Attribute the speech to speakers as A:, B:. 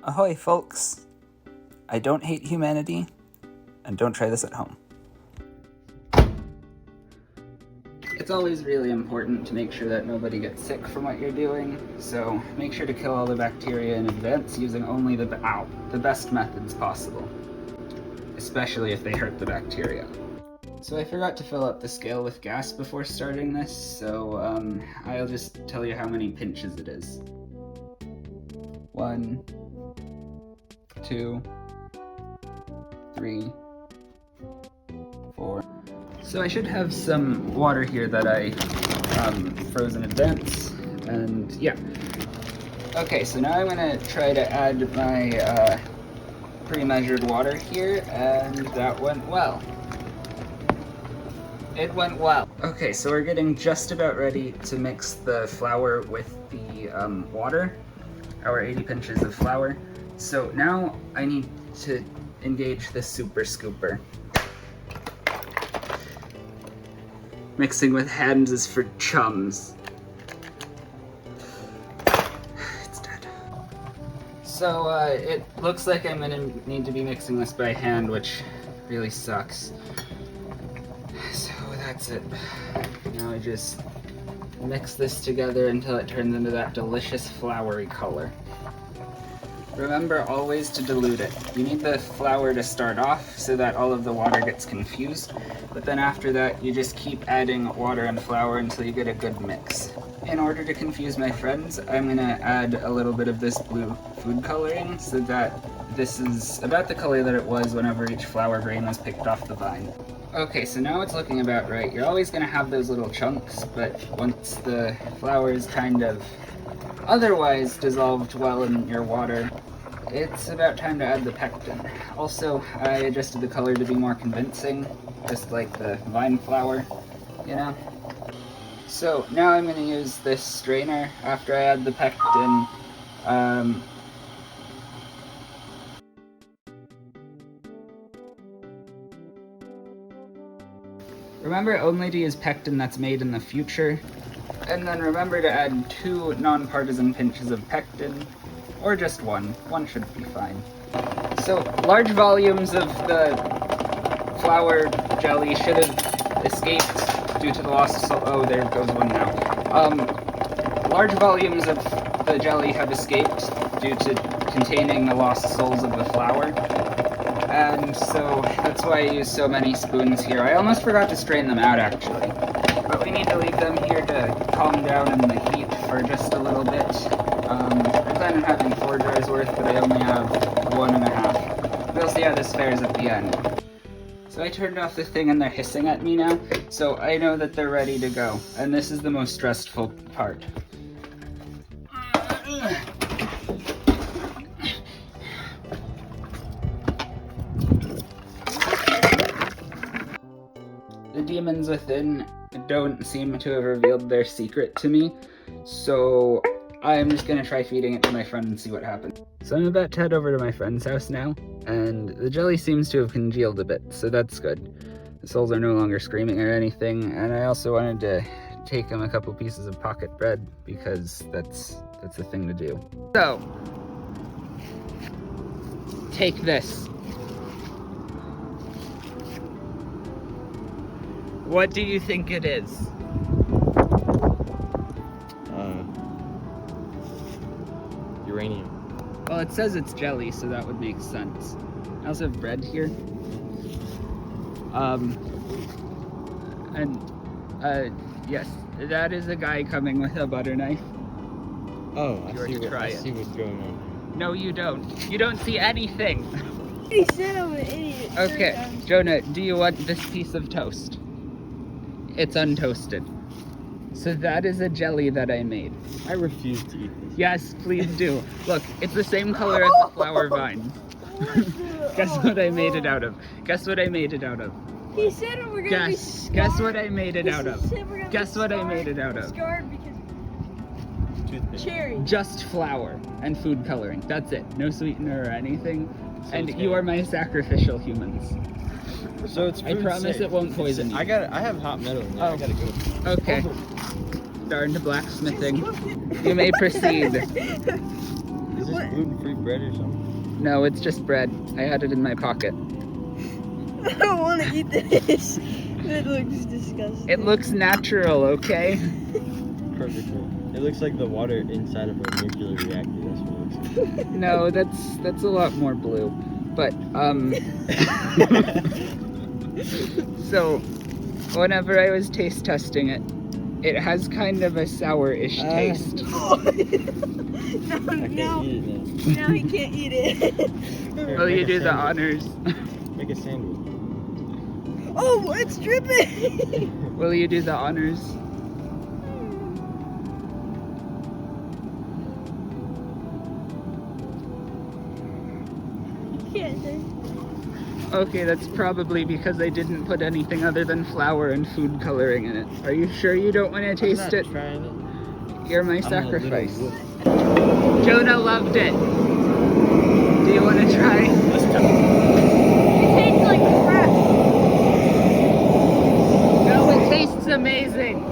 A: Ahoy, folks! I don't hate humanity, and don't try this at home. It's always really important to make sure that nobody gets sick from what you're doing, so make sure to kill all the bacteria in advance using only the best methods possible, especially if they hurt the bacteria. So I forgot to fill up the scale with gas before starting this, so I'll just tell you how many pinches it is. 1, 2, 3, 4. So I should have some water here that I froze in advance, and yeah. Okay, so now I'm gonna try to add my pre-measured water here, and that went well. It went well. Okay, so we're getting just about ready to mix the flour with the water, our 80 pinches of flour. So now I need to engage the super scooper. Mixing with hands is for chums. It's dead. So it looks like I'm gonna need to be mixing this by hand, which really sucks. So that's it. Now I just mix this together until it turns into that delicious floury color. Remember always to dilute it. You need the flour to start off so that all of the water gets confused, but then after that you just keep adding water and flour until you get a good mix. In order to confuse my friends, I'm gonna add a little bit of this blue food coloring so that this is about the color that it was whenever each flour grain was picked off the vine. Okay, so now it's looking about right. You're always gonna have those little chunks, but once the flour is kind of otherwise dissolved well in your water, it's about time to add the pectin. Also, I adjusted the color to be more convincing, just like the vine flour, you know? So now I'm going to use this strainer after I add the pectin. Remember only to use pectin that's made in the future. And then remember to add 2 non-partisan pinches of pectin, or just 1. 1 should be fine. So large volumes of the flour jelly should have escaped due to the loss of salt. Oh, there goes one now. Large volumes of the jelly have escaped due to containing the lost souls of the flour. And so that's why I use so many spoons here. I almost forgot to strain them out actually. But we need to leave them here to calm down in the heat for just a little bit. I plan on having 4 jars worth, but I only have 1.5. We'll see how this fares at the end. So I turned off the thing and they're hissing at me now, so I know that they're ready to go. And this is the most stressful part. The demons within don't seem to have revealed their secret to me, so I'm just gonna try feeding it to my friend and see what happens. So I'm about to head over to my friend's house now, and the jelly seems to have congealed a bit, so that's good. The souls are no longer screaming or anything, and I also wanted to take him a couple pieces of pocket bread, because that's the thing to do. So, take this. What do you think it is?
B: Uranium.
A: Well, it says it's jelly, so that would make sense. I also have bread here. Yes, that is a guy coming with a butter knife.
B: Oh, I
A: see
B: what's going on.
A: No, you don't. You don't see anything.
C: He said I'm an idiot.
A: Okay, Jonah, do you want this piece of toast? It's untoasted. So that is a jelly that I made.
B: I refuse to eat this.
A: Yes, please do. Look, it's the same color as the flower vines. Guess what I made it out of? Guess what I made it out of?
C: He said we're gonna be scarred.
A: Guess what I made it out of? Guess what I
C: scarred-
A: made it out of?
C: Scarred because
B: Toothpick.
C: cherry.
A: Just flour and food coloring. That's it. No sweetener or anything.
B: So
A: And
B: it's
A: you
B: good.
A: are my sacrificial humans.
B: So it's
A: I
B: food
A: promise
B: safe.
A: it won't poison you.
B: I have hot metal in there.
A: Oh.
B: I gotta go.
A: Okay. Darn to blacksmithing. You may proceed.
B: Is this gluten-free bread or something?
A: No, it's just bread. I had it in my pocket.
C: I don't want to eat this. It looks disgusting.
A: It looks natural, okay?
B: Perfectly. It looks like the water inside of a nuclear reactor. That's what it looks like.
A: No, that's a lot more blue. But so whenever I was taste testing it, it has kind of a sour-ish taste.
C: No,
B: I can't
C: no,
B: eat it now.
C: now he can't eat it.
A: Will you do the honors?
B: Make a sandwich.
C: Oh, it's dripping.
A: Will you do the honors?
C: Can't do.
A: Okay, that's probably because I didn't put anything other than flour and food coloring in it. Are you sure you don't want to taste it?
B: Trying it.
A: You're my
B: I'm a little
A: sacrifice.
B: wolf.
A: Jonah loved it. Do you want to try?
B: Let's try.
C: It tastes like crap.
A: No, it tastes amazing.